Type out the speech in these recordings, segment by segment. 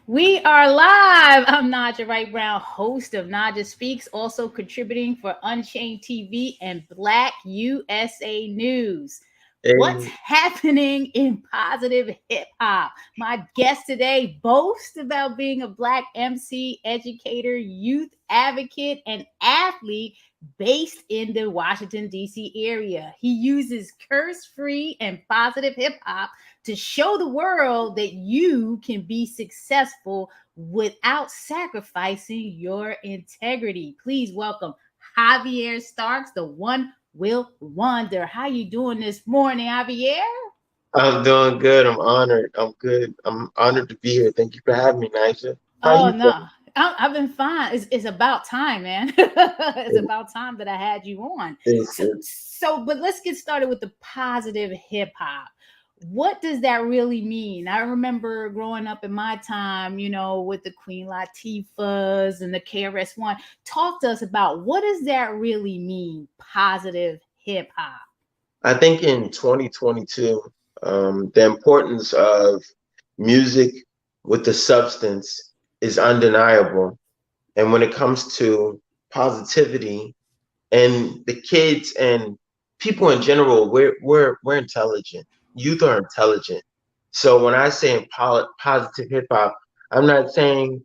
We are live. I'm Naijha Wright Brown, host of Naijha Speaks, also contributing for Unchained TV and Black USA News. What's Hey, happening in positive hip hop? My guest today boasts about being a Black MC, educator, youth advocate, and athlete based in the Washington, D.C. area. He uses curse free and positive hip hop to show the world that you can be successful without sacrificing your integrity. Please welcome Javier Starks, the one will wonder. How you doing this morning, Javier? I'm doing good. I'm honored. I'm good. I'm honored to be here. Thank you for having me, Naisha. How Oh you no, I've been fine. It's about time, man. It's doing? about time that I had you on. It's, So, it's, but let's get started with the positive hip hop. What does that really mean? I remember growing up in my time, with the Queen Latifahs and the KRS-One. Talk to us about what does that really mean, positive hip hop? I think in 2022, the importance of music with the substance is undeniable. And when it comes to positivity and the kids and people in general, we're intelligent. Youth are intelligent. So when I say positive hip hop, I'm not saying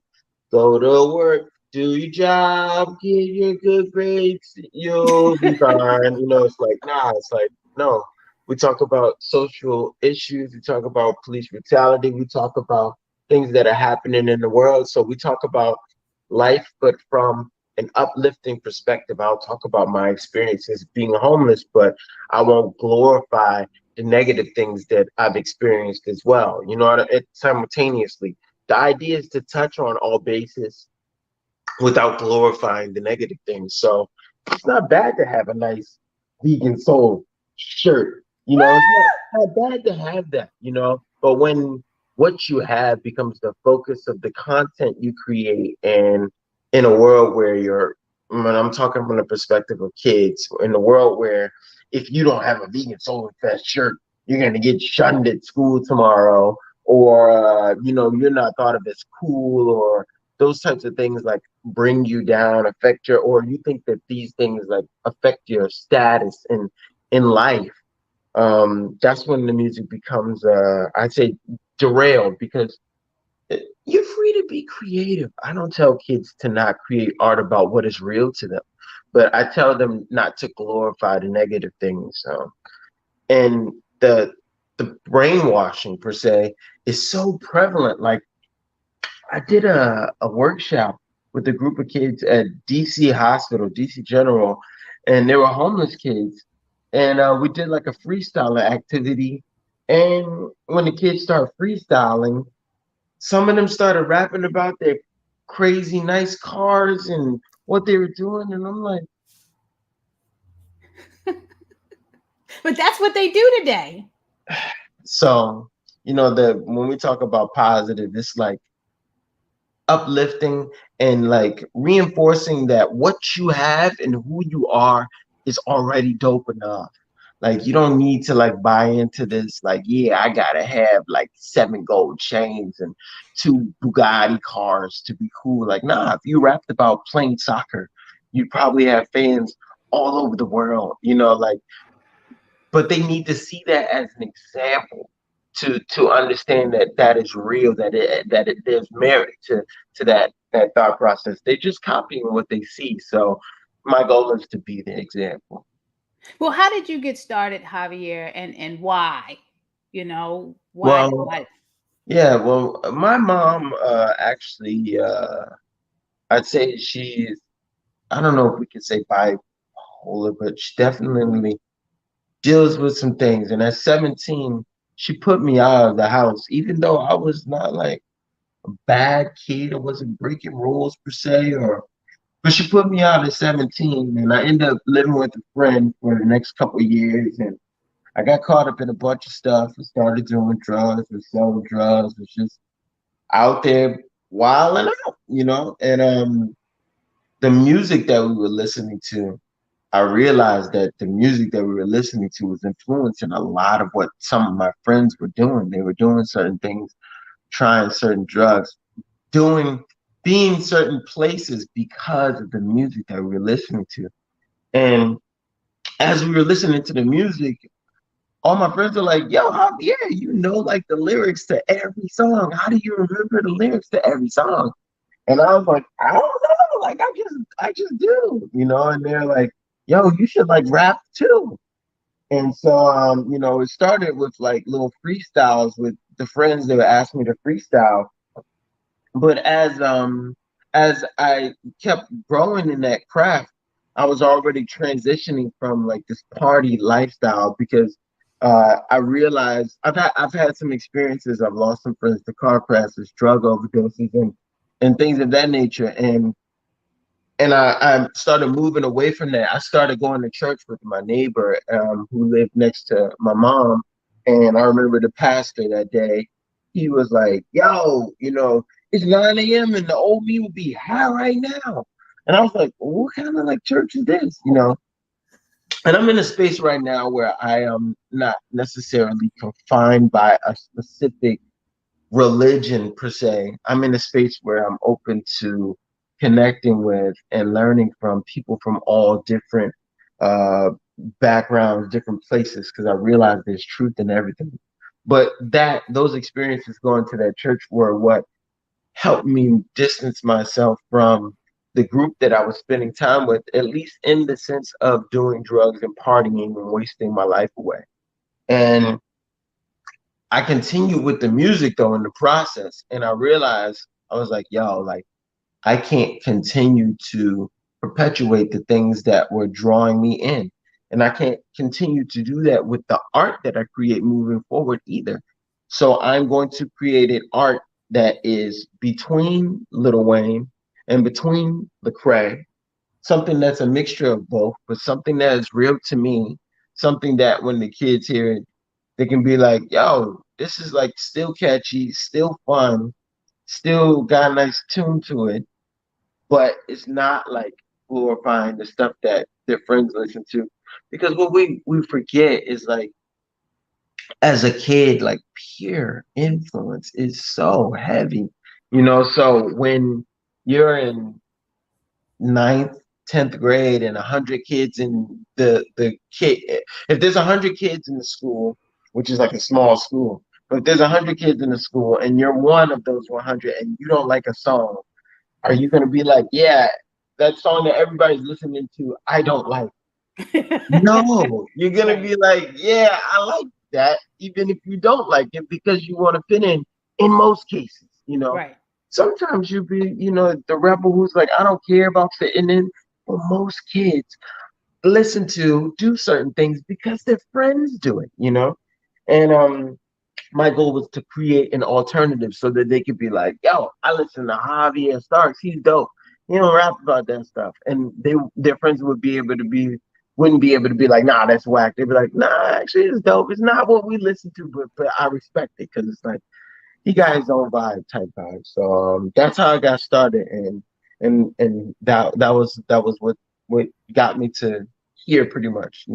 go to work, do your job, get your good grades, you'll be fine. It's like nah. It's like no. We talk about social issues. We talk about police brutality. We talk about things that are happening in the world. So we talk about life, but from an uplifting perspective. I'll talk about my experiences being homeless, but I won't glorify the negative things that I've experienced as well. Simultaneously. The idea is to touch on all bases without glorifying the negative things. So it's not bad to have a nice vegan soul shirt. It's not bad to have that. But when what you have becomes the focus of the content you create, and in a world where when I'm talking from the perspective of kids, in a world where if you don't have a vegan soul fest shirt, you're going to get shunned at school tomorrow, or you're not thought of as cool, or those types of things like bring you down, affect or you think that these things like affect your status in life. That's when the music becomes, I'd say, derailed, because you're free to be creative. I don't tell kids to not create art about what is real to them, but I tell them not to glorify the negative things. And the brainwashing per se is so prevalent. Like, I did a workshop with a group of kids at DC Hospital, DC General, and they were homeless kids. And we did like a freestyling activity. And when the kids started freestyling, some of them started rapping about their crazy nice cars and what they were doing. And I'm like, But that's what they do today. so, when we talk about positive, it's like uplifting and like reinforcing that what you have and who you are is already dope enough. Like, you don't need to like buy into this, like, yeah, I gotta have like 7 gold chains and 2 Bugatti cars to be cool. Like, nah, if you rapped about playing soccer, you probably have fans all over the world, like, but they need to see that as an example to understand that that is real, there's merit to that thought process. They're just copying what they see. So my goal is to be the example. Well, how did you get started, Javier, and why? Why? Well, Why? yeah, well, my mom actually, I'd say she's, I don't know if we could say bipolar, but she definitely deals with some things. And at 17, she put me out of the house, even though I was not like bad kid. I wasn't breaking rules per se, but she put me out at 17, and I ended up living with a friend for the next couple of years. And I got caught up in a bunch of stuff. I started doing drugs, was selling drugs, was just out there wilding out. And the music that we were listening to, I realized that the music that we were listening to was influencing a lot of what some of my friends were doing. They were doing certain things, trying certain drugs. doing, being certain places because of the music that we were listening to. And as we were listening to the music, all my friends are like, yo, Javier, you know, like the lyrics to every song. How do you remember the lyrics to every song? And I was like, I don't know. Like, I just do, you know, and they're like, yo, you should like rap too. And so, it started with like little freestyles with the friends that would ask me to freestyle. But as I kept growing in that craft, I was already transitioning from like this party lifestyle because I realized I've had some experiences. I've lost some friends to car crashes, drug overdoses, and things of that nature. And I started moving away from that. I started going to church with my neighbor who lived next to my mom. And I remember the pastor that day, he was like, yo, it's 9 a.m. and the old me would be high right now. And I was like, well, what kind of like church is this? And I'm in a space right now where I am not necessarily confined by a specific religion per se. I'm in a space where I'm open to connecting with and learning from people from all different uh, backgrounds, different places, because I realize there's truth in everything. But those experiences going to that church were what helped me distance myself from the group that I was spending time with, at least in the sense of doing drugs and partying and wasting my life away. And I continued with the music though in the process, and I realized I was like, yo, like I can't continue to perpetuate the things that were drawing me in. And I can't continue to do that with the art that I create moving forward either. So I'm going to create an art that is between Lil Wayne and between Lecrae, something that's a mixture of both, but something that is real to me, something that when the kids hear it, they can be like, yo, this is like still catchy, still fun, still got a nice tune to it, but it's not like glorifying the stuff that their friends listen to. Because what we forget is like as a kid, like peer influence is so heavy, So when you're in ninth, 10th grade and 100 kids in the kid, if there's 100 kids in the school, which is like a small school, but if there's 100 kids in the school and you're one of those 100 and you don't like a song, are you going to be like, yeah, that song that everybody's listening to, I don't like? No, you're going to Right, be like, yeah, I like that, even if you don't like it, because you want to fit in most cases. right. Sometimes you be, the rebel who's like, I don't care about fitting in. But most kids listen to, do certain things because their friends do it. And my goal was to create an alternative so that they could be like, yo, I listen to Javier Starks. He's dope. He don't rap about that stuff. And their friends wouldn't be able to be like, nah, that's whack. They'd be like, nah, actually it's dope. It's not what we listen to, but I respect it because it's like he got his own type vibe. So that's how I got started, and that was what got me to here pretty much.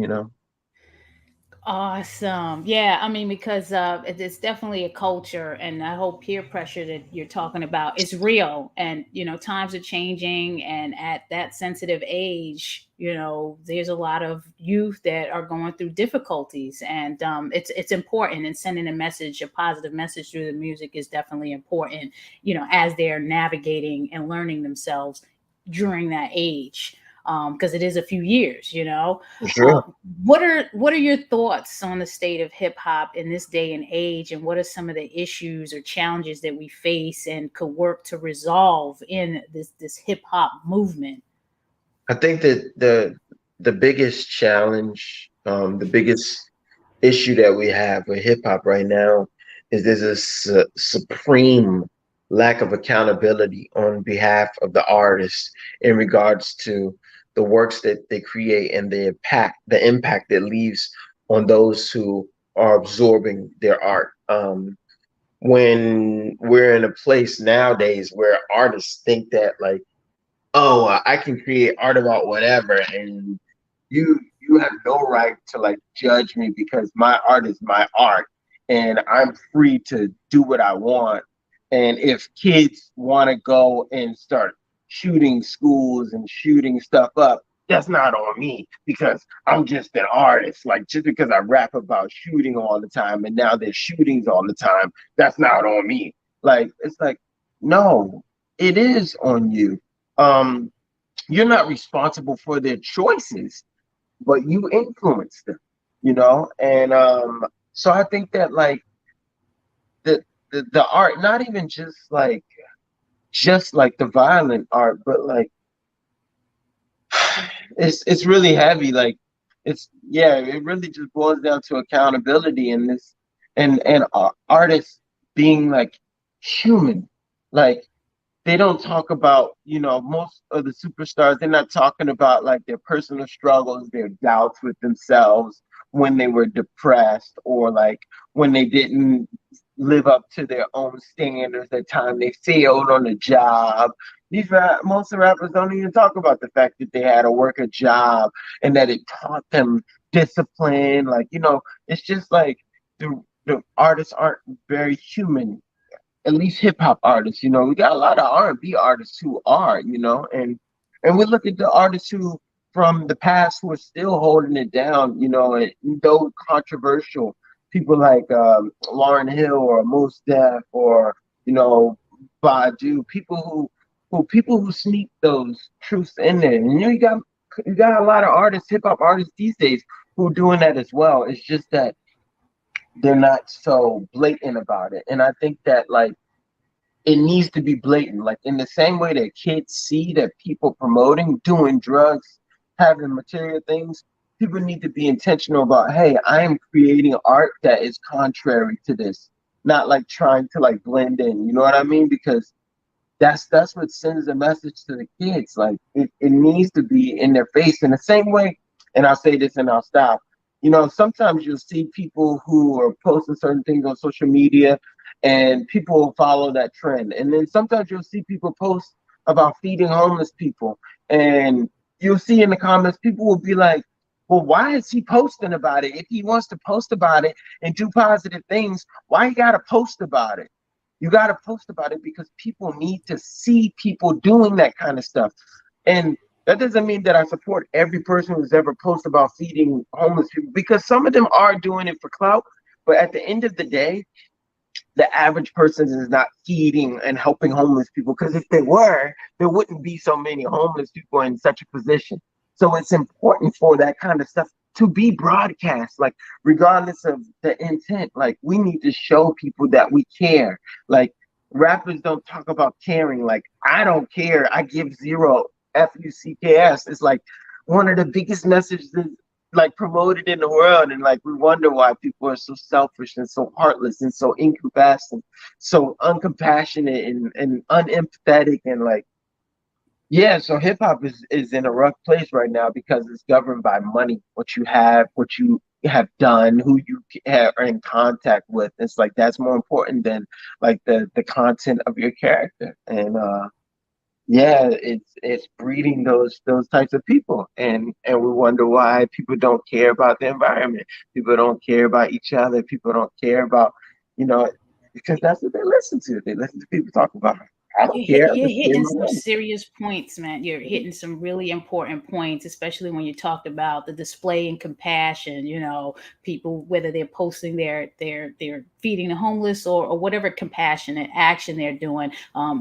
Awesome. Yeah, I mean, because it's definitely a culture, and that whole peer pressure that you're talking about is real. And, times are changing, and at that sensitive age, there's a lot of youth that are going through difficulties, and it's important. And sending a message, a positive message through the music is definitely important, as they're navigating and learning themselves during that age, because it is a few years. For sure. What are your thoughts on the state of hip hop in this day and age, and what are some of the issues or challenges that we face and could work to resolve in this hip hop movement? I think that the biggest challenge, the biggest issue that we have with hip hop right now is there's a supreme lack of accountability on behalf of the artists in regards to the works that they create and the impact it leaves on those who are absorbing their art. When we're in a place nowadays where artists think that like, oh, I can create art about whatever, and you have no right to like judge me because my art is my art, and I'm free to do what I want. And if kids want to go and start shooting schools and shooting stuff up, that's not on me because I'm just an artist. Like just because I rap about shooting all the time and now there's shootings all the time, that's not on me. Like it's like, no, it is on you. Um, you're not responsible for their choices, but you influence them, you know? And so I think that like the the art, not even just like the violent art, but like it's really heavy. Like it's yeah, it really just boils down to accountability and this and artists being like human. Like they don't talk about, you know, most of the superstars, they're not talking about like their personal struggles, their doubts with themselves when they were depressed or like when they didn't live up to their own standards, the time they failed on a job. Most of the rappers don't even talk about the fact that they had to work a job and that it taught them discipline. Like, you know, it's just like the artists aren't very human, at least hip hop artists. You know, we got a lot of R&B artists who are, you know, and we look at the artists who from the past who are still holding it down, you know, and though controversial, people like Lauryn Hill or Mos Def or you know Badu, people who sneak those truths in there. And you know, you got a lot of artists, hip hop artists these days who are doing that as well. It's just that they're not so blatant about it, and I think that like it needs to be blatant. Like in the same way that kids see that people promoting, doing drugs, having material things, people need to be intentional about, hey, I am creating art that is contrary to this. Not like trying to like blend in. You know what I mean? Because that's what sends a message to the kids. Like it needs to be in their face in the same way. And I'll say this and I'll stop. You know, sometimes you'll see people who are posting certain things on social media and people will follow that trend. And then sometimes you'll see people post about feeding homeless people. And you'll see in the comments, people will be like, well, why is he posting about it? If he wants to post about it and do positive things, why you gotta post about it? You got to post about it because people need to see people doing that kind of stuff. And that doesn't mean that I support every person who's ever posted about feeding homeless people because some of them are doing it for clout. But at the end of the day, the average person is not feeding and helping homeless people because if they were, there wouldn't be so many homeless people in such a position. So it's important for that kind of stuff to be broadcast, like regardless of the intent. Like we need to show people that we care. Like rappers don't talk about caring. Like I don't care. I give zero fucks. It's like one of the biggest messages like promoted in the world, and like we wonder why people are so selfish and so heartless and so incompassionate, so uncompassionate and unempathetic and like yeah. So hip hop is in a rough place right now because it's governed by money, what you have, what you have done, who you are in contact with. It's like that's more important than like the content of your character. And yeah, it's breeding those types of people, and we wonder why people don't care about the environment. People don't care about each other. People don't care about, you know, because that's what they listen to. They listen to people talk about. I don't care. I'm You're just paying hitting my some money. serious points, man. You're hitting some really important points, especially when you talked about the display and compassion. You know, people whether they're posting their feeding the homeless or whatever compassionate action they're doing.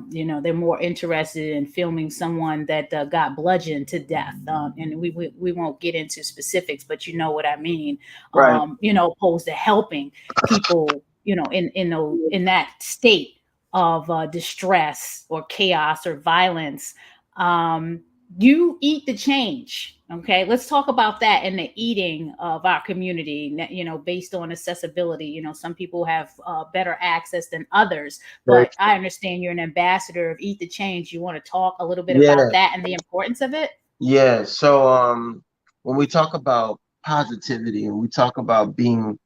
You know, they're more interested in filming someone that got bludgeoned to death. And we won't get into specifics, but you know what I mean. Right. You know, opposed to helping people. You know, in that state of distress or chaos or violence, um, you eat the change. Okay, let's talk about that and the eating of our community. You know, based on accessibility. You know, some people have better access than others, Very but I understand you're an ambassador of Eat the Change. You want to talk a little bit about Yeah, that and the importance of it? yeah. So when we talk about positivity and we talk about being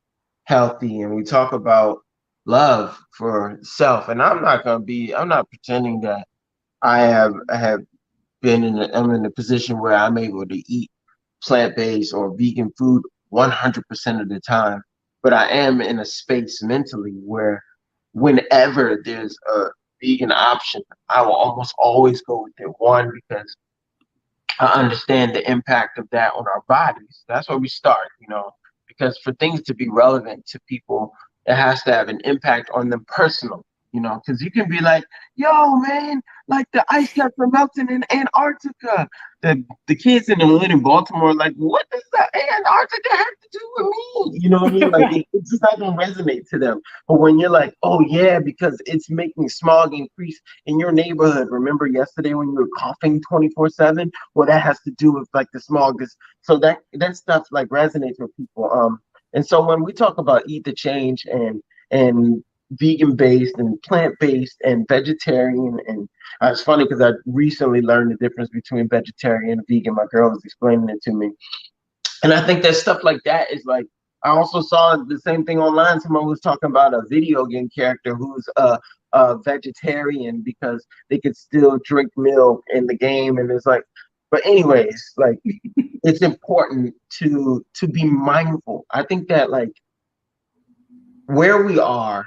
healthy and we talk about love for self, and I'm not pretending that I have I'm in a position where I'm able to eat plant-based or vegan food 100% of the time, but I am in a space mentally where whenever there's a vegan option, I will almost always go with it. One, because I understand the impact of that on our bodies. That's where we start, because for things to be relevant to people, it has to have an impact on them personally, because you can be like, yo, man, like the ice caps are melting in Antarctica. The kids in the hood in Baltimore are like, what does that Antarctica have to do with me? You know what I mean? Like, Right. it's just not going to resonate to them. But when you're like, oh, yeah, because it's making smog increase in your neighborhood. Remember yesterday when you were coughing 24/7? Well, that has to do with like the smog. So that stuff like resonates with people. And so when we talk about eat the change and vegan based and plant based and vegetarian, and it's funny because I recently learned the difference between vegetarian and vegan. My girl was explaining it to me, and I think that stuff like that is like, I also saw the same thing online. Someone was talking about a video game character who's a vegetarian because they could still drink milk in the game. And it's like, but anyways, like, it's important to be mindful. I think that like where we are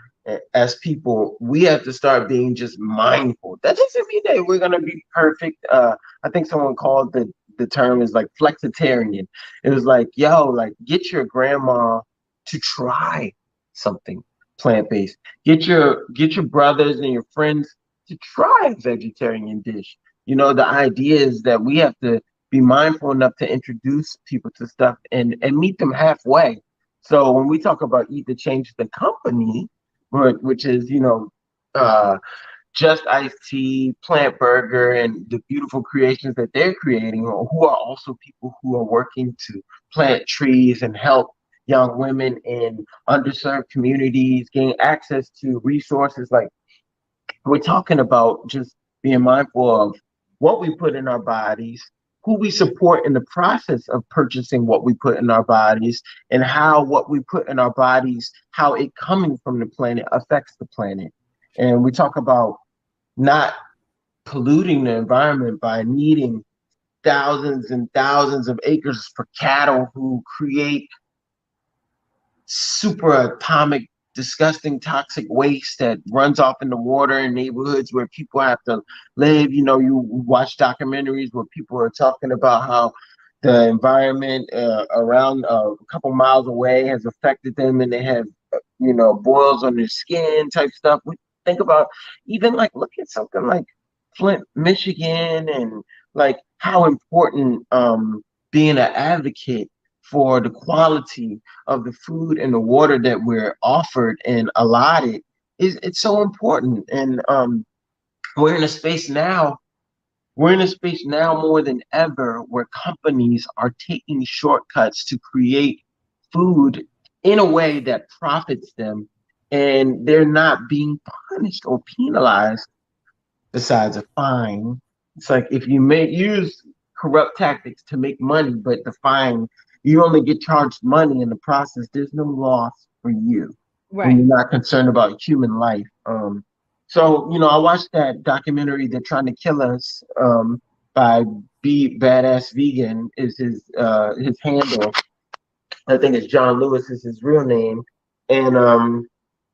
as people, we have to start being just mindful. That doesn't mean that we're gonna be perfect. I think someone called the term is like flexitarian. It was like, yo, like get your grandma to try something plant-based. Get your brothers and your friends to try a vegetarian dish. The idea is that we have to be mindful enough to introduce people to stuff and meet them halfway. So when we talk about Eat the Change the company, which is, uh, Just Iced Tea, Plant Burger, and the beautiful creations that they're creating, who are also people who are working to plant trees and help young women in underserved communities gain access to resources. Like, we're talking about just being mindful of what we put in our bodies, who we support in the process of purchasing what we put in our bodies, and how what we put in our bodies, how it coming from the planet affects the planet. And we talk about not polluting the environment by needing thousands and thousands of acres for cattle who create super atomic, disgusting, toxic waste that runs off in the water in neighborhoods where people have to live. You watch documentaries where people are talking about how the environment around a couple miles away has affected them, and they have, boils on their skin type stuff. We think about even like look at something like Flint, Michigan, and like how important being an advocate for the quality of the food and the water that we're offered and allotted is, it's so important. And we're in a space now we're in a space now more than ever where companies are taking shortcuts to create food in a way that profits them, and they're not being punished or penalized besides a fine. It's like if you may use corrupt tactics to make money, but the fine, you only get charged money in the process. There's no loss for you when Right. you're not concerned about human life. So I watched that documentary, "They're Trying to Kill Us," by Be Badass Vegan is his handle. I think it's John Lewis is his real name, and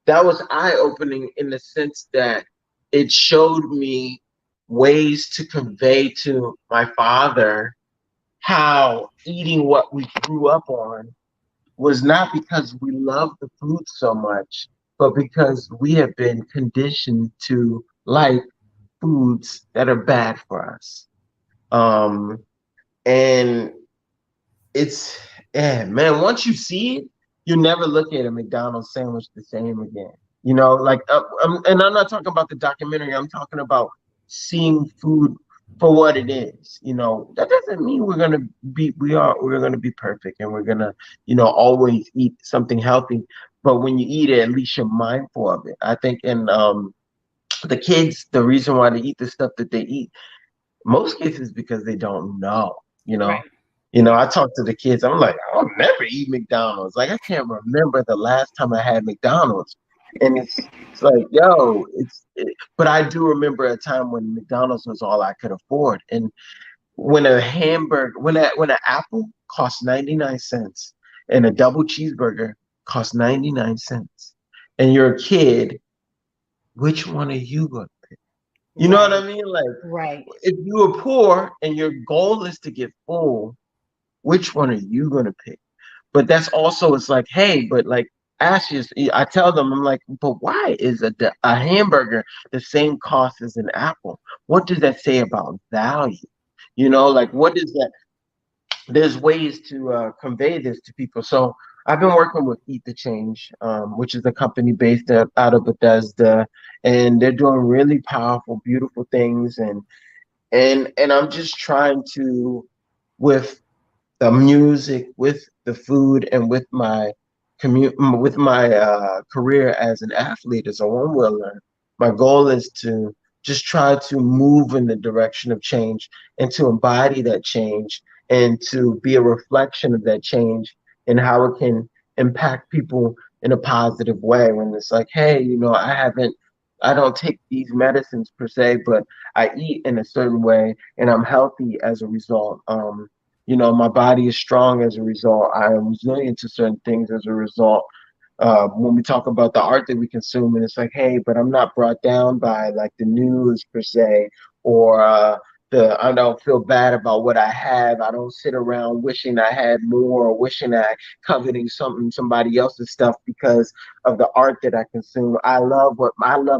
that was eye opening in the sense that it showed me ways to convey to my father how eating what we grew up on was not because we love the food so much, but because we have been conditioned to like foods that are bad for us. Um, and it's, yeah, man, once you see it, you never look at a McDonald's sandwich the same again. Like, and I'm not talking about the documentary. I'm talking about seeing food for what it is. That doesn't mean we're gonna be perfect and we're gonna, always eat something healthy. But when you eat it, at least you're mindful of it. I think, and the kids, the reason why they eat the stuff that they eat, most cases because they don't know, you know. Right. I talk to the kids, I'm like, I'll never eat McDonald's. Like, I can't remember the last time I had McDonald's. And it's like, yo, but I do remember a time when McDonald's was all I could afford. And when a hamburger, when an apple costs 99 cents and a double cheeseburger costs 99 cents, and you're a kid which one are you going to pick? You know what I Right. mean? Like, Right. if you are poor and your goal is to get full, which one are you going to pick? But that's also, it's like, hey, but like, ask you, I tell them, I'm like, but why is a hamburger the same cost as an apple? What does that say about value? You know, like, what is that? There's ways to convey this to people. So I've been working with Eat the Change, which is a company based out of Bethesda, and they're doing really powerful, beautiful things. And I'm just trying to, with the music, with the food, and with my with my career as an athlete, as a one wheeler. My goal is to just try to move in the direction of change and to embody that change and to be a reflection of that change and how it can impact people in a positive way. When it's like, hey, I don't take these medicines per se, but I eat in a certain way and I'm healthy as a result. My body is strong as a result. I am resilient to certain things as a result. When we talk about the art that we consume, and it's like, hey, but I'm not brought down by like the news per se, or I don't feel bad about what I have. I don't sit around wishing I had more or wishing I coveting somebody else's stuff because of the art that I consume. I love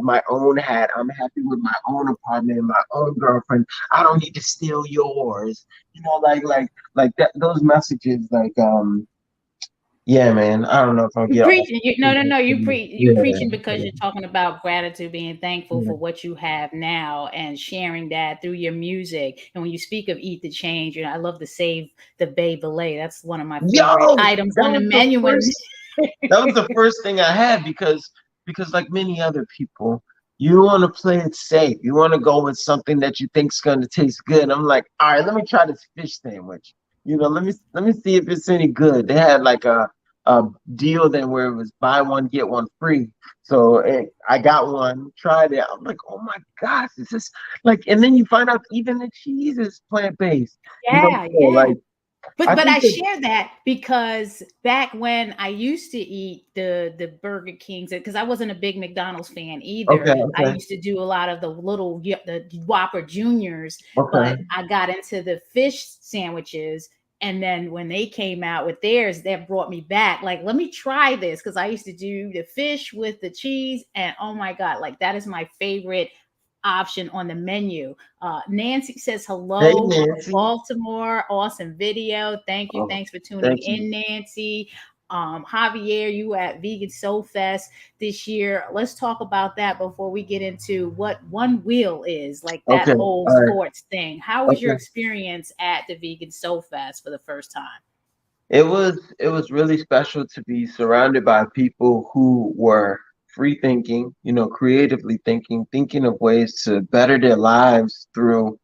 my own hat. I'm happy with my own apartment and my own girlfriend. I don't need to steal yours. Like that, those messages, yeah, man. I don't know if I'll You get all. preaching. No. You Yeah, preaching because you're talking about gratitude, being thankful yeah. for what you have now, and sharing that through your music. And when you speak of Eat the Change, I love to save the Bay Belay. That's one of my favorite Yo, items on the menu. When that was the first thing I had because like many other people, you want to play it safe. You want to go with something that you think's going to taste good. I'm like, all right, let me try this fish sandwich. Let me see if it's any good. They had like a deal then where it was buy one get one free. So I got one, tried it. I'm like, oh my gosh, this is like, and then you find out even the cheese is plant based. yeah, So yeah. like, I But think I that share that because back when I used to eat the Burger Kings, because I wasn't a big McDonald's fan okay, either. I okay, used to do a lot of the Whopper Juniors, okay. but I got into the fish sandwiches. And then when they came out with theirs, that brought me back. Like, let me try this because I used to do the fish with the cheese, and oh my god, like that is my favorite option on the menu. Nancy says Hey, hello from Nancy. Baltimore. Awesome video. Thank you. Oh, Thanks for tuning thank you. in, Nancy. Javier, you at Vegan Soul Fest this year. Let's talk about that before we get into what one wheel is, like that Okay, whole all right, sports thing. How was your okay. experience at the Vegan Soul Fest for the first time? It was really special to be surrounded by people who were free thinking, creatively thinking of ways to better their lives through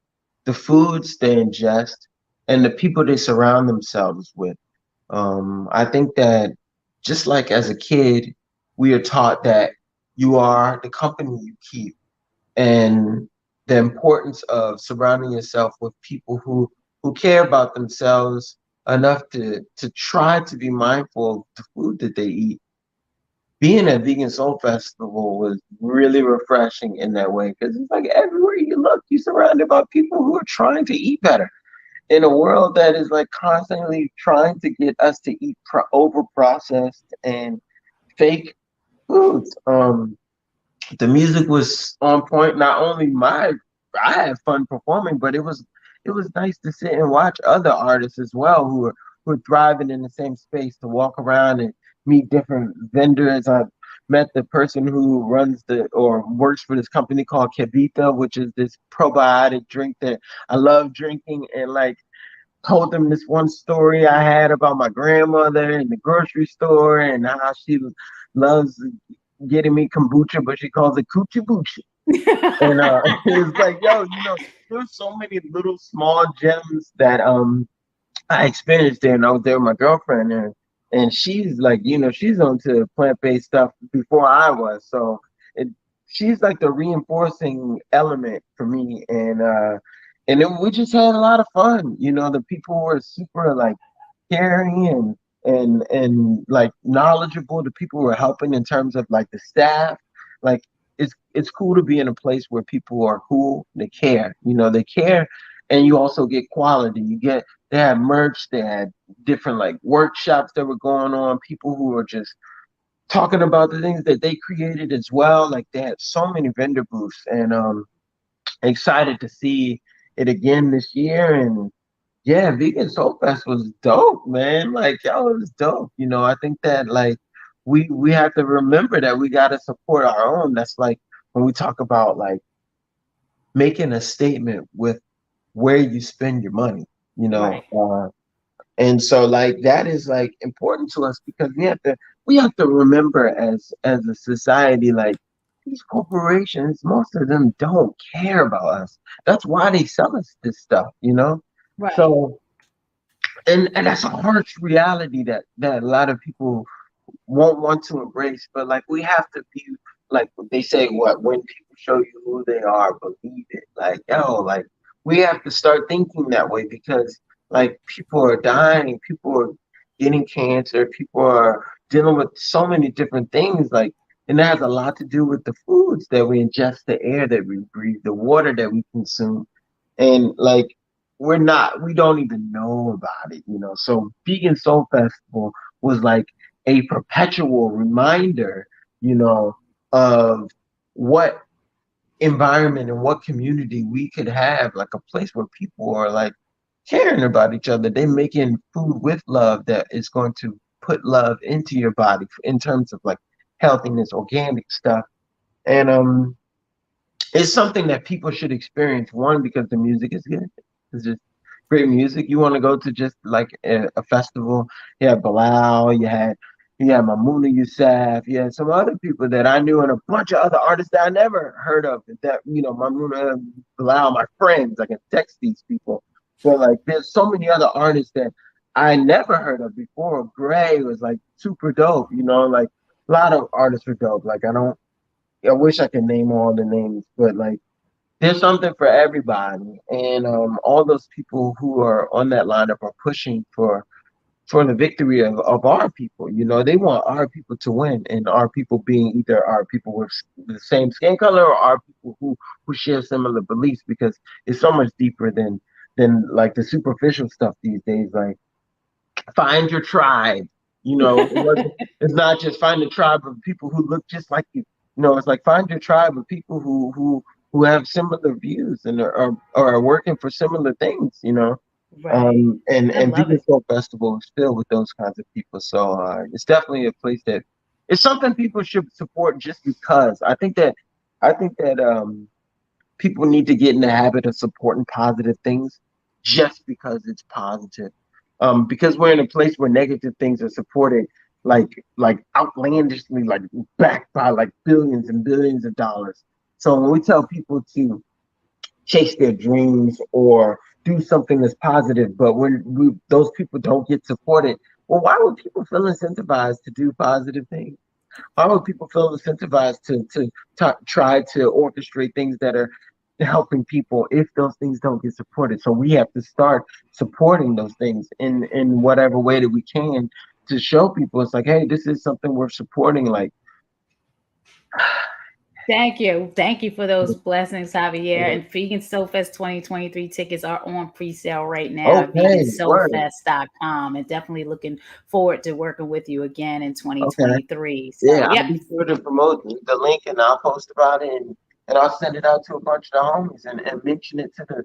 the foods they ingest and the people they surround themselves with. I think that just like as a kid, we are taught that you are the company you keep. And the importance of surrounding yourself with people who care about themselves enough to try to be mindful of the food that they eat. Being at Vegan Soul Festival was really refreshing in that way because it's like everywhere you look, you're surrounded by people who are trying to eat better in a world that is like constantly trying to get us to eat over processed and fake foods. The music was on point. Not only I had fun performing, but it was nice to sit and watch other artists as well who are thriving in the same space to walk around and meet different vendors. I met the person who runs the or works for this company called Kevita, which is this probiotic drink that I love drinking, and like told them this one story I had about my grandmother in the grocery store and how she loves getting me kombucha, but she calls it coochie boochie. And it's like, yo, there's so many little small gems that I experienced there, and I was there with my girlfriend, and she's like, she's onto plant-based stuff before I was, so it, she's like the reinforcing element for me, and then we just had a lot of fun. The people were super like caring and like knowledgeable. The people were helping in terms of like the staff, like. it's cool to be in a place where people are cool, they care, they care, and you also get quality. They had merch, they had different like workshops that were going on, people who were just talking about the things that they created as well. Like they had so many vendor booths, and excited to see it again this year. And yeah, Vegan Soul Fest was dope, man. Like, yo, it was dope. I think that like we have to remember that we gotta support our own. That's like when we talk about like making a statement with where you spend your money, you know. Right. And so like that is like important to us because we have to remember as a society, like these corporations, most of them don't care about us. That's why they sell us this stuff. Right. So and that's a harsh reality that a lot of people won't want to embrace, but like we have to be like they say, what when people show you who they are, believe it. Like, yo, like we have to start thinking that way because like people are dying, people are getting cancer, people are dealing with so many different things, like, and that has a lot to do with the foods that we ingest, the air that we breathe, the water that we consume, and like we don't even know about it. So Vegan Soul Festival was like a perpetual reminder, you know, of what environment and what community we could have, like a place where people are like caring about each other. They're making food with love that is going to put love into your body in terms of like healthiness, organic stuff. And it's something that people should experience. One, because the music is good. It's just great music. You want to go to just like a festival. You had Bilal, you had Mamuna Youssef, you had some other people that I knew, and a bunch of other artists that I never heard of. That Mamuna, Bilal, my friends. I can text these people. But like, there's so many other artists that I never heard of before. Gray was like super dope. Like a lot of artists were dope. Like I wish I could name all the names, but like there's something for everybody. And all those people who are on that lineup are pushing for the victory of our people. They want our people to win, and our people being either our people with the same skin color or our people who share similar beliefs, because it's so much deeper than like the superficial stuff these days. Like, find your tribe. It's not just find a tribe of people who look just like you. It's like find your tribe of people who have similar views and are working for similar things. Right. I And love Vegan it. Soul Festival is filled with those kinds of people. So it's definitely a place that it's something people should support just because. I think that people need to get in the habit of supporting positive things just because it's positive. Because we're in a place where negative things are supported like outlandishly, like backed by like billions and billions of dollars. So when we tell people to chase their dreams or do something that's positive, but when those people don't get supported, well, why would people feel incentivized to do positive things? Why would people feel incentivized to try to orchestrate things that are helping people if those things don't get supported? So we have to start supporting those things in whatever way that we can to show people it's like, hey, this is something worth supporting. Like, Thank you. Thank you for those blessings, Javier. And Vegan Soul Fest 2023 tickets are on pre-sale right now at okay, word, vegansoulfest.com. And definitely looking forward to working with you again in okay. 2023. So, Yeah, yep. I'll be sure to promote the link, and I'll post about it, and I'll send it out to a bunch of the homies, and mention it to the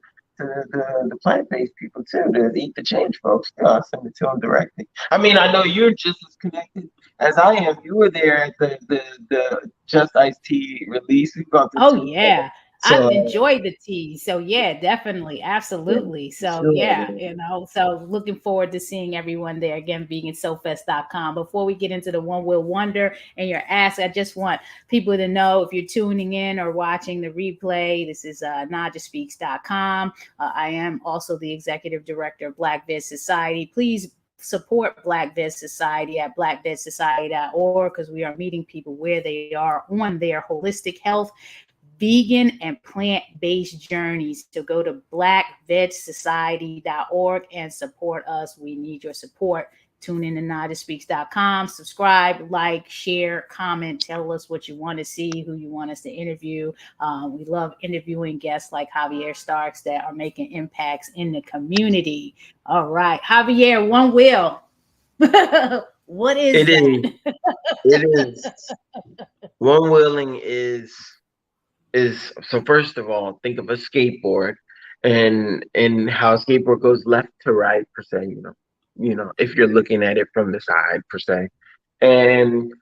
plant-based people too, the Eat the Change folks. Yeah, I'll send it to them directly. I mean, I know you're just as connected as I am. You were there at the Just Iced Tea release. We brought the Oh tea. yeah. So I've enjoyed the tea. So yeah, definitely. yeah, Absolutely. for So sure, yeah, man. so looking forward to seeing everyone there again, vegansoulfest.com. Before we get into the one will wonder and your ask, I just want people to know if you're tuning in or watching the replay, this is naijaspeaks.com. I am also the executive director of Black Vid Society. Please support Black Vid Society at blackvidsociety.org because we are meeting people where they are on their holistic health, vegan, and plant-based journeys. So go to blackvedsociety.org and support us. We need your support. Tune in to NaijhaSpeaks.com. Subscribe, like, share, comment. Tell us what you want to see, who you want us to interview. We love interviewing guests like Javier Starks that are making impacts in the community. All right, Javier, one will. What is It that? is. It is. One wheeling is so. First of all, think of a skateboard, and how a skateboard goes left to right per se. If you're looking at it from the side per se, and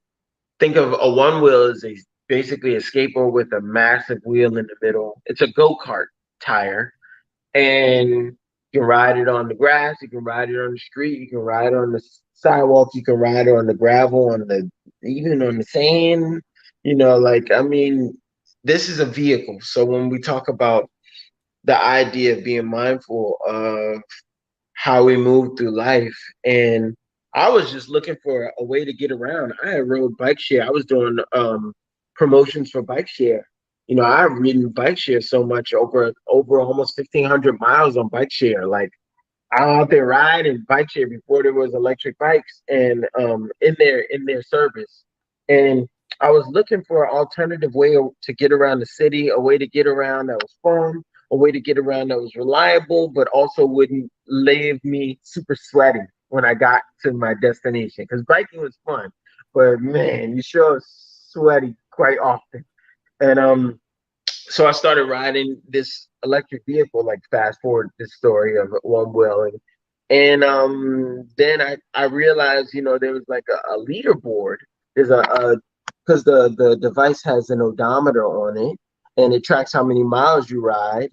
think of a one wheel as basically a skateboard with a massive wheel in the middle. It's a go-kart tire, and you can ride it on the grass, you can ride it on the street, you can ride on the sidewalk, you can ride it on the gravel, even on the sand. Like, I mean, this is a vehicle. So when we talk about the idea of being mindful of how we move through life, and I was just looking for a way to get around. I had rode bike share. I was doing promotions for bike share. I've ridden bike share so much, over almost 1,500 miles on bike share. Like, I'm out there riding bike share before there was electric bikes, and in their service. And I was looking for an alternative way to get around the city, a way to get around that was fun, a way to get around that was reliable, but also wouldn't leave me super sweaty when I got to my destination. Because biking was fun, but man, you sure sweaty quite often. And so I started riding this electric vehicle. Like, fast forward this story of one wheel, and then I realized, there was like a leaderboard. There's a because the device has an odometer on it, and it tracks how many miles you ride.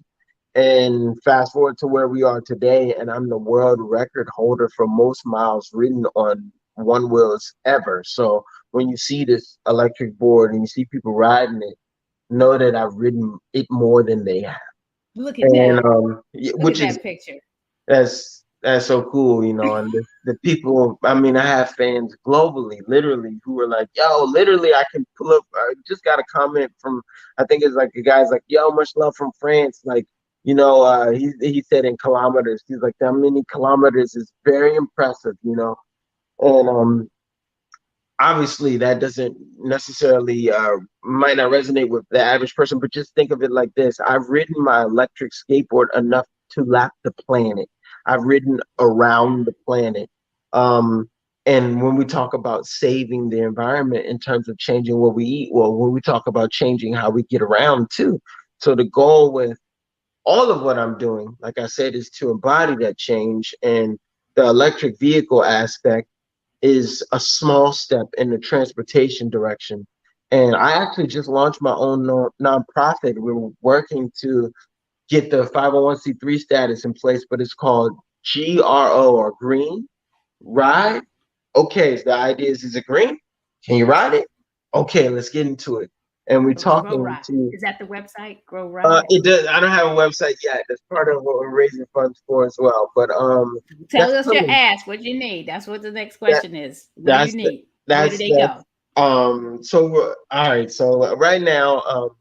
And fast forward to where we are today, and I'm the world record holder for most miles ridden on one wheels ever. So when you see this electric board and you see people riding it, know that I've ridden it more than they have. Look at And that. Look at which is that picture. that's so cool. And the people, I mean, I have fans globally, literally, who are like, yo, literally, I can pull up. I just got a comment from, I think it's like a guy's like, yo, much love from France. Like, he said in kilometers. He's like, that many kilometers is very impressive. And obviously that doesn't necessarily might not resonate with the average person, but just think of it like this. I've ridden my electric skateboard enough to lap the planet. I've ridden around the planet. um, and when we talk about saving the environment in terms of changing what we eat, well, when we talk about changing how we get around too. So the goal with all of what I'm doing, like I said, is to embody that change. And the electric vehicle aspect is a small step in the transportation direction. And I actually just launched my own nonprofit. We're working to get the 501c3 status in place, but it's called GRO, or Green Ride. Okay, so the idea is it green? Can you ride it? Okay, let's get into it. And we're Grow talking Ride. to Is that the website? Grow Ride. it does. I don't have a website yet. That's part of what we're raising funds for as well. But Tell that's us your coming. ask. What you need. That's what the next That question is. What do you that's need? Where do that's they that's go? all right. So right now,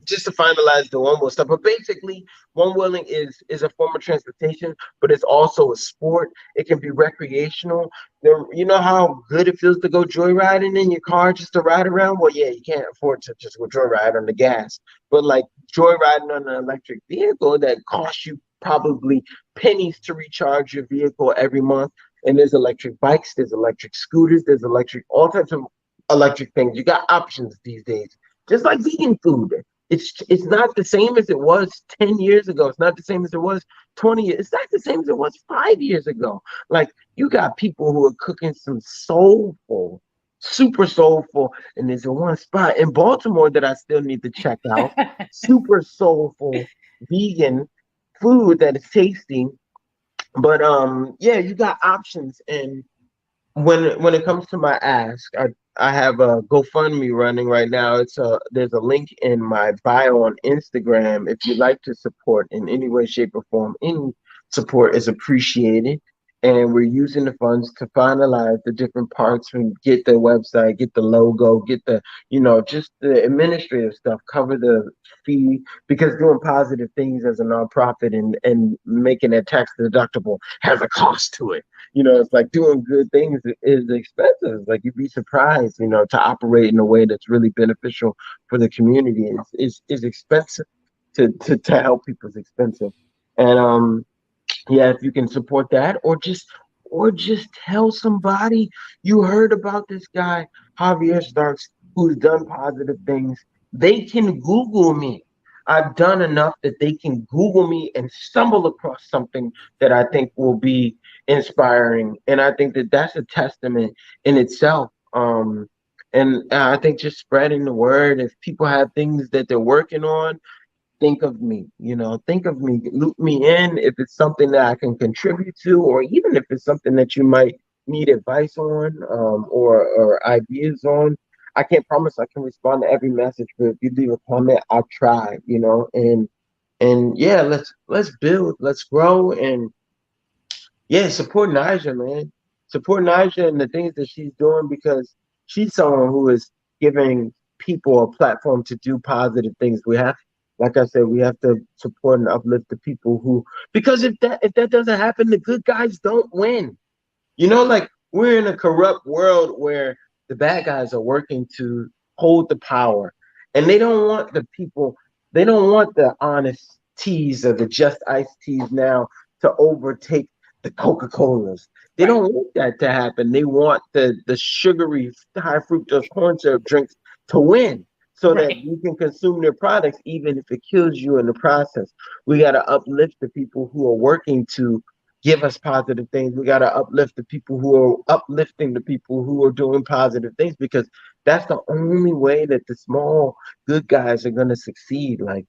just to finalize the one wheel stuff. But basically, one wheeling is a form of transportation, but it's also a sport. It can be recreational. You know how good it feels to go joyriding in your car just to ride around? Well, yeah, you can't afford to just go joyride on the gas. But like joyriding on an electric vehicle that costs you probably pennies to recharge your vehicle every month. And there's electric bikes, there's electric scooters, there's all types of electric things. You got options these days. Just like vegan food, it's not the same as it was 10 years ago. It's not the same as it was 20 years. It's not the same as it was 5 years ago. Like, you got people who are cooking some soulful, super soulful, and there's a one spot in Baltimore that I still need to check out. Super soulful vegan food that is tasty. But yeah, you got options. And when it comes to my ask, I have a GoFundMe running right now. There's a link in my bio on Instagram if you'd like to support in any way, shape, or form. Any support is appreciated. and we're using the funds to finalize the different parts and get the website, get the logo, get the, just the administrative stuff, cover the fee, because doing positive things as a nonprofit and making it tax deductible has a cost to it. It's like doing good things is expensive. Like you'd be surprised, to operate in a way that's really beneficial for the community is expensive. To help people is expensive. And yeah, if you can support that, or just tell somebody you heard about this guy Javier Starks who's done positive things. They can Google me. I've done enough that they can Google me and stumble across something that I think will be inspiring, and I think that that's a testament in itself. And I think just spreading the word, if people have things that they're working on, think of me, think of me, loop me in if it's something that I can contribute to, or even if it's something that you might need advice on, or ideas on. I can't promise I can respond to every message, but if you leave a comment, I'll try, and yeah, let's build, let's grow, and yeah, support Naijha, man. Support Naijha and the things that she's doing, because she's someone who is giving people a platform to do positive things. We have, like I said, we have to support and uplift the people who, because if that doesn't happen, the good guys don't win. Like we're in a corrupt world where the bad guys are working to hold the power, and they don't want the honest teas or the just iced teas now to overtake the Coca-Colas. They Right. don't want that to happen. They want the sugary high fructose corn syrup drinks to win, so that Right. you can consume their products even if it kills you in the process. We got to uplift the people who are working to give us positive things. We got to uplift the people who are uplifting the people who are doing positive things, because that's the only way that the small good guys are going to succeed. Like,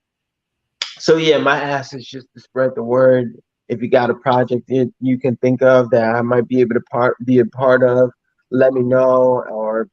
so yeah, my ask is just to spread the word. If you got a project that you can think of that I might be able to be a part of, let me know. Or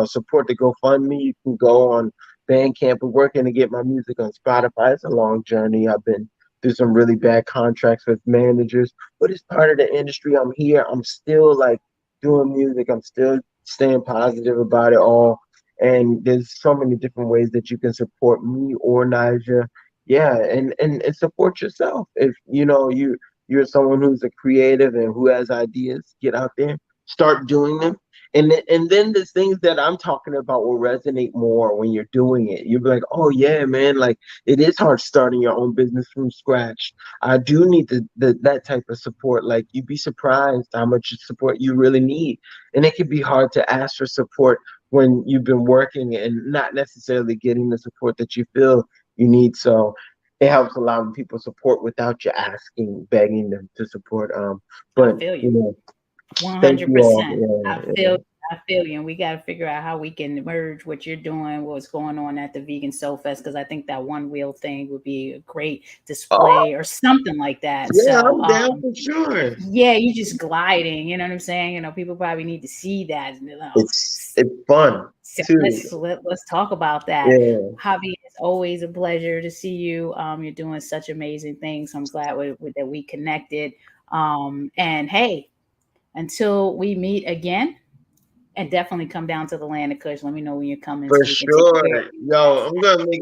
support the GoFundMe. You can go on Bandcamp. We're working to get my music on Spotify. It's a long journey. I've been through some really bad contracts with managers, but it's part of the industry. I'm here. I'm still like doing music. I'm still staying positive about it all. And there's so many different ways that you can support me or Naijha. Yeah, and support yourself. If you're someone who's a creative and who has ideas, get out there, start doing them. And then the things that I'm talking about will resonate more when you're doing it. You'll be like, oh yeah, man, like it is hard starting your own business from scratch. I do need that type of support. Like you'd be surprised how much support you really need. And it can be hard to ask for support when you've been working and not necessarily getting the support that you feel you need. So it helps a lot when people support without you asking, begging them to support. I But feel you. thank you all. 100%. I Yeah, feel yeah. I feel you, and we got to figure out how we can merge what you're doing, what's going on at the Vegan Soul Fest, because I think that one wheel thing would be a great Oh, display or something like that. yeah, So, I'm down for sure. yeah, you just gliding. You know what I'm saying? People probably need to see that. It's fun So too. let's talk about that. Yeah. Javi, it's always a pleasure to see you. You're doing such amazing things. I'm glad that we connected. And hey, until we meet again, and definitely come down to the land of Kush. Let me know when you're coming For so we can take sure. care. Yo, I'm gonna make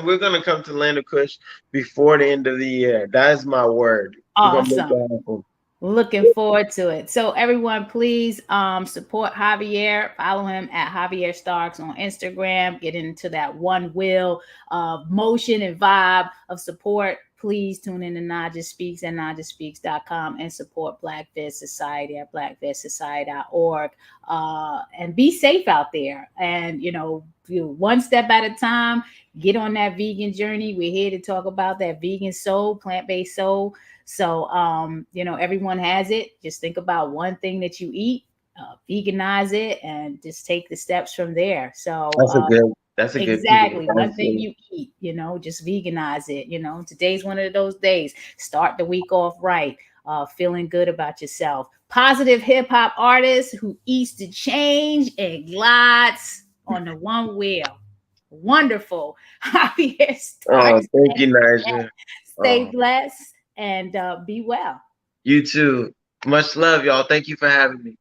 we're gonna come to Land of Kush before the end of the year. That is my word. We're gonna make Awesome. that happen. Looking forward to it. So everyone, please support Javier. Follow him at Javier Starks on Instagram. Get into that one will motion and vibe of support. Please tune in to Naijha Speaks at NaijhaSpeaks.com and support Black Fed Society at blackfedsociety.org. And be safe out there. And one step at a time. Get on that vegan journey. We're here to talk about that vegan soul, plant-based soul. So, everyone has it. Just think about one thing that you eat, veganize it, and just take the steps from there. So, That's a good piece of exactly one advice. thing you eat, just veganize it. Today's one of those days. Start the week off right, feeling good about yourself. Positive hip hop artist who eats to change and glides on the one wheel. Wonderful. Javier Oh, Starks. thank you, Naija. Stay Oh, blessed and be well. you too. Much love, y'all. Thank you for having me.